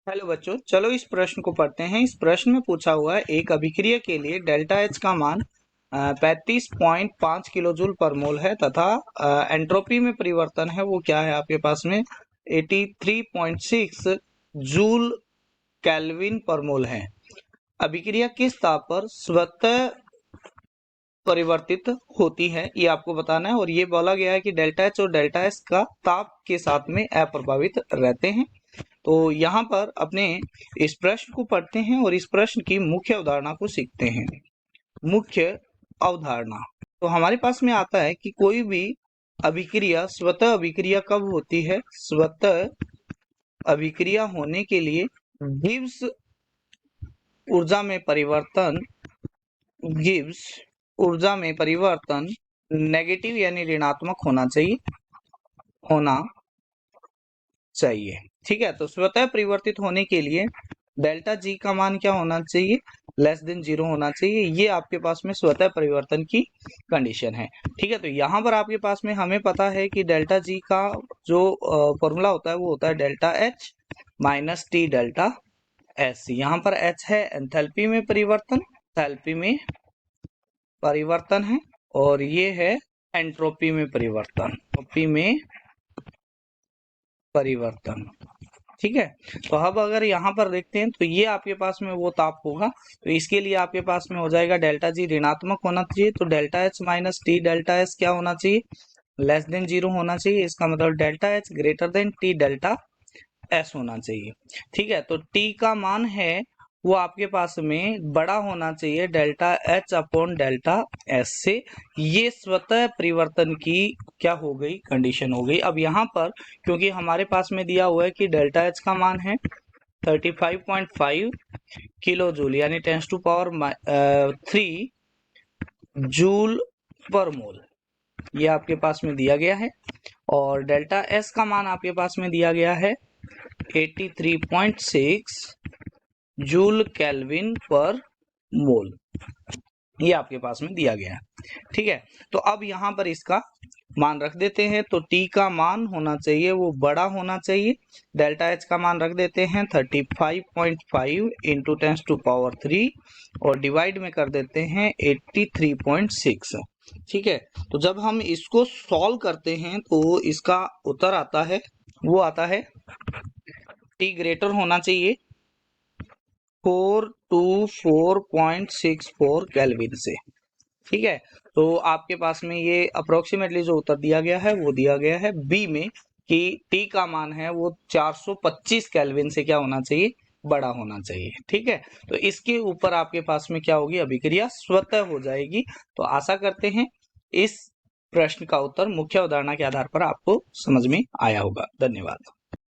Hello बच्चों, चलो इस प्रश्न को पढ़ते हैं। इस प्रश्न में पूछा हुआ है एक अभिक्रिया के लिए डेल्टा एच का मान 35.5 किलो जूल पर मोल है तथा एंट्रोपी में परिवर्तन है वो क्या है आपके पास में 83.6 जूल केल्विन पर मोल है। अभिक्रिया किस ताप पर स्वतः परिवर्तित होती है ये आपको बताना है और ये बोला गया है कि डेल्टा एच और डेल्टा एस का ताप के साथ में अप्रभावित रहते हैं। तो यहाँ पर अपने इस प्रश्न को पढ़ते हैं और इस प्रश्न की मुख्य अवधारणा को सीखते हैं। मुख्य अवधारणा तो हमारे पास में आता है कि कोई भी अभिक्रिया स्वतः अभिक्रिया कब होती है। स्वतः अभिक्रिया होने के लिए गिब्स ऊर्जा में परिवर्तन नेगेटिव यानी ऋणात्मक होना चाहिए। ठीक है, तो स्वतः परिवर्तित होने के लिए डेल्टा जी का मान क्या होना चाहिए, लेस देन 0 होना चाहिए। ये आपके पास में स्वतः परिवर्तन की कंडीशन है। ठीक है, तो यहाँ पर आपके पास में हमें पता है कि डेल्टा जी का जो फॉर्मूला होता है वो होता है delta H minus T delta S. यहाँ पर एच है एंथैल्पी में परिवर्तन है और ये है एंट्रोपी में परिवर्तन। ठीक है, तो अब अगर यहाँ पर देखते हैं तो ये आपके पास में वो ताप होगा, तो इसके लिए आपके पास में हो जाएगा डेल्टा जी ऋणात्मक होना चाहिए, तो delta H minus T delta S क्या होना चाहिए, लेस देन 0 होना चाहिए। इसका मतलब delta H greater than T delta S होना चाहिए। ठीक है, तो टी का मान है वो आपके पास में बड़ा होना चाहिए delta H upon delta S से। ये स्वतः परिवर्तन की क्या हो गई, कंडीशन हो गई। अब यहाँ पर क्योंकि हमारे पास में दिया हुआ है कि डेल्टा एच का मान है 35.5 किलो जूल यानी 10⁻³ जूल पर मोल, ये आपके पास में दिया गया है और डेल्टा एस का मान आपके पास में दिया गया है 83.6 जूल केल्विन पर मोल, ये आपके पास में दिया गया है। ठीक है, तो अब यहाँ पर इसका मान रख देते हैं, तो T का मान होना चाहिए वो बड़ा होना चाहिए। डेल्टा H का मान रख देते हैं 35.5 इंटू 10⁻³ और डिवाइड में कर देते हैं 83.6। ठीक है, तो जब हम इसको सॉल्व करते हैं तो इसका उत्तर आता है वो आता है T ग्रेटर होना चाहिए 424.64 केल्विन से। ठीक है, तो आपके पास में ये अप्रोक्सीमेटली जो उत्तर दिया गया है वो दिया गया है बी में कि टी का मान है वो 425 केल्विन से क्या होना चाहिए, बड़ा होना चाहिए। ठीक है, तो इसके ऊपर आपके पास में क्या होगी, अभिक्रिया स्वतः हो जाएगी। तो आशा करते हैं इस प्रश्न का उत्तर मुख्य अवधारणा के आधार पर आपको समझ में आया होगा। धन्यवाद।